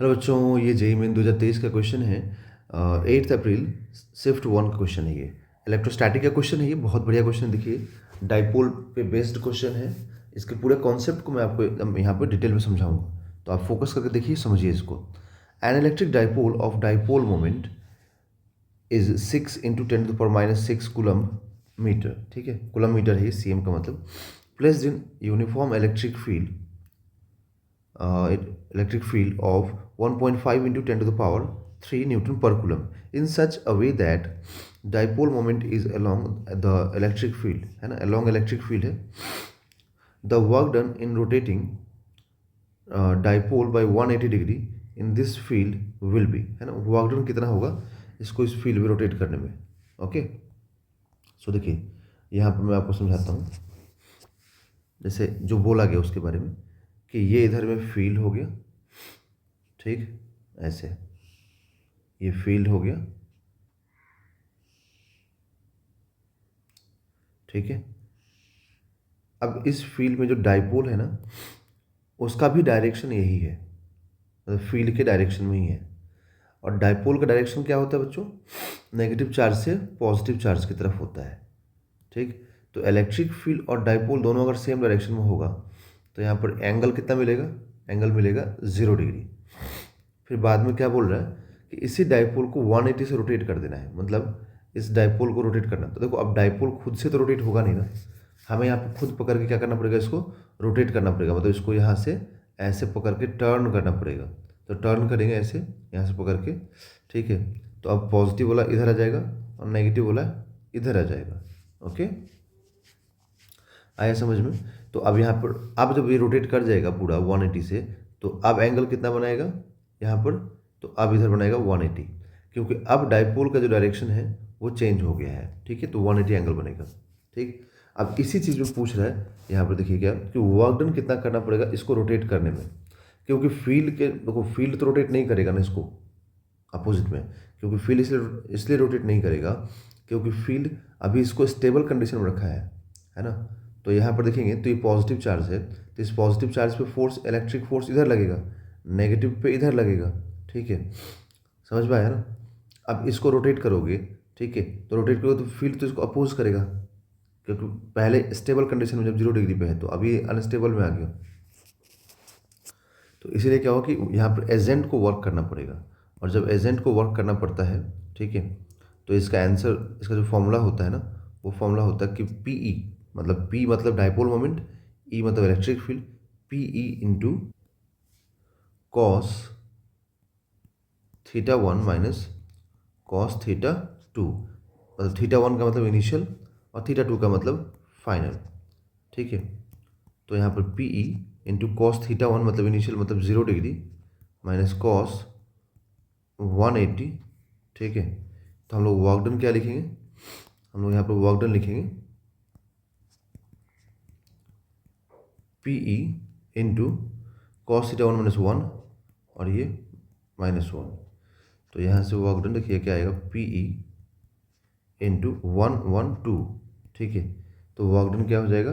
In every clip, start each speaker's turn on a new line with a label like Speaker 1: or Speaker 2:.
Speaker 1: Hello बच्चों, ये JEE main 2023 का क्वेश्चन है। 8 अप्रैल शिफ्ट 1 का क्वेश्चन है ये। इलेक्ट्रोस्टैटिक का क्वेश्चन है ये, बहुत बढ़िया क्वेश्चन। देखिए, डाइपोल पे बेस्ड क्वेश्चन है। इसके पूरे कॉन्सेप्ट को मैं आपको एकदम यहाँ पे डिटेल में समझाऊंगा, तो आप फोकस करके देखिए, समझिए इसको। An electric dipole of dipole moment is 6 into 10⁻⁻6 coulomb metre. ठीक है, कूलम मीटर है ये, सीएम का मतलब। Placed in uniform electric field electric field of 1.5 into 10 to the power 3 Newton per coulomb in such a way that dipole moment is along the electric field, है ना, along electric field है। The work done in rotating dipole by 180 degree in this field will be, है ना, work done कितना होगा इसको इस field में रोटेट करने में। ओके, सो देखिए यहाँ पर मैं आपको समझाता हूँ। जैसे जो बोला गया उसके बारे में कि ये इधर में फील्ड हो गया, ठीक, ऐसे ये फील्ड हो गया, ठीक है। अब इस फील्ड में जो डाइपोल है ना, उसका भी डायरेक्शन यही है, मतलब फील्ड के डायरेक्शन में ही है। और डाइपोल का डायरेक्शन क्या होता है बच्चों? नेगेटिव चार्ज से पॉजिटिव चार्ज की तरफ होता है, ठीक। तो इलेक्ट्रिक फील्ड और डाइपोल दोनों अगर सेम डायरेक्शन में होगा तो यहाँ पर एंगल कितना मिलेगा? एंगल मिलेगा 0 डिग्री। फिर बाद में क्या बोल रहा है कि इसी डाइपोल को 180 से रोटेट कर देना है, मतलब इस डाइपोल को रोटेट करना। तो देखो, अब डाइपोल खुद से तो रोटेट होगा नहीं ना, हमें यहाँ पर खुद पकड़ के क्या करना पड़ेगा, इसको रोटेट करना पड़ेगा। मतलब इसको यहाँ से ऐसे पकड़ के टर्न करना पड़ेगा। तो टर्न करेंगे ऐसे, यहाँ से पकड़ के, ठीक है। तो अब पॉजिटिव वाला इधर आ जाएगा और नेगेटिव वाला इधर आ जाएगा। ओके, आया समझ में? तो अब यहाँ पर अब जब ये रोटेट कर जाएगा पूरा 180 से, तो अब एंगल कितना बनाएगा यहाँ पर? तो अब इधर बनाएगा 180, क्योंकि अब डाइपोल का जो डायरेक्शन है वो चेंज हो गया है, ठीक है। तो 180 एंगल बनेगा, ठीक। अब इसी चीज़ में पूछ रहा है यहाँ पर, देखिए क्या कि वर्क डन कितना करना पड़ेगा इसको रोटेट करने में। क्योंकि फील्ड के देखो, फील्ड तो रोटेट नहीं करेगा ना इसको अपोजिट में, क्योंकि फील्ड इसलिए रोटेट नहीं करेगा क्योंकि फील्ड अभी इसको स्टेबल कंडीशन में रखा है ना। तो यहाँ पर देखेंगे तो ये पॉजिटिव चार्ज है, तो इस पॉजिटिव चार्ज पे फोर्स, इलेक्ट्रिक फोर्स इधर लगेगा, नेगेटिव पे इधर लगेगा, ठीक है। समझ में आया ना? अब इसको रोटेट करोगे, ठीक है, तो रोटेट करोगे तो फील्ड तो इसको अपोज करेगा, क्योंकि पहले स्टेबल कंडीशन में जब 0 डिग्री पे है, तो अभी अनस्टेबल में आ गया। तो इसीलिए क्या होगा कि यहाँ पर एजेंट को वर्क करना पड़ेगा, और जब एजेंट को वर्क करना पड़ता है, ठीक है, तो इसका आंसर, इसका जो फॉर्मूला होता है ना, वो फॉर्मूला होता है कि पीई, मतलब पी मतलब डाइपोल मोमेंट, ई मतलब electric field, PE into cos θ1 minus cos θ2। मतलब θ1 का मतलब इनिशियल और θ2 का मतलब फाइनल, ठीक है। तो यहाँ पर पीई इंटू कॉस θ1 मतलब इनिशियल मतलब 0 डिग्री माइनस कॉस 180, ठीक है। तो हम लोग वर्क डन क्या लिखेंगे? हम लोग यहाँ पर वर्क डन लिखेंगे पीई इंटू कॉस θ1 माइनस 1 और ये -1। तो यहाँ से वर्क डन देखिए क्या आएगा, पीई इंटू 112, ठीक है। तो वर्क डन क्या हो जाएगा?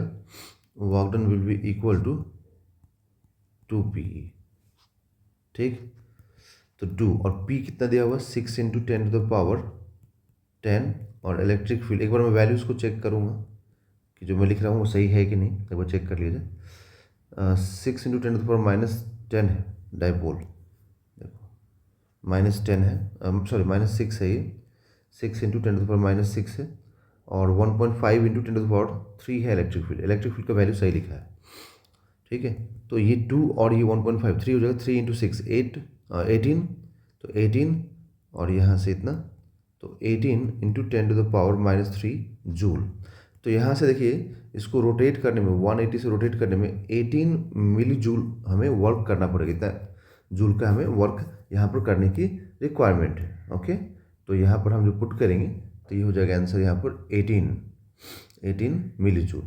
Speaker 1: Work done will be equal to 2 PE, ठीक। तो 2 और p कितना दिया हुआ? 6 इंटू 10⁻10। और इलेक्ट्रिक फील्ड, एक बार मैं वैल्यूज़ को चेक करूँगा कि जो मैं लिख रहा हूँ वो सही है कि नहीं, एक बार चेक कर लीजिए। 6 इंटू 10⁻10 है डाइपोल, देखो -10 है, सॉरी -6 है ये। 6 इंटू 10⁻6 है, और 1.5 इंटू 10⁻3 है इलेक्ट्रिक फील्ड। इलेक्ट्रिक फील्ड का वैल्यू सही लिखा है, ठीक है। तो ये 2 और ये 1.5, 3 हो जाएगा। 3 इंटू 6 18, तो 18 और यहाँ से इतना, तो 18 इंटू 10⁻³ जूल। तो यहाँ से देखिए, इसको रोटेट करने में 180 से रोटेट करने में 18 मिली जूल हमें वर्क करना पड़ेगा। इतना जूल का हमें वर्क यहाँ पर करने की रिक्वायरमेंट है। ओके, तो यहाँ पर हम जो पुट करेंगे तो ये हो जाएगा आंसर यहाँ पर 18 मिली जूल।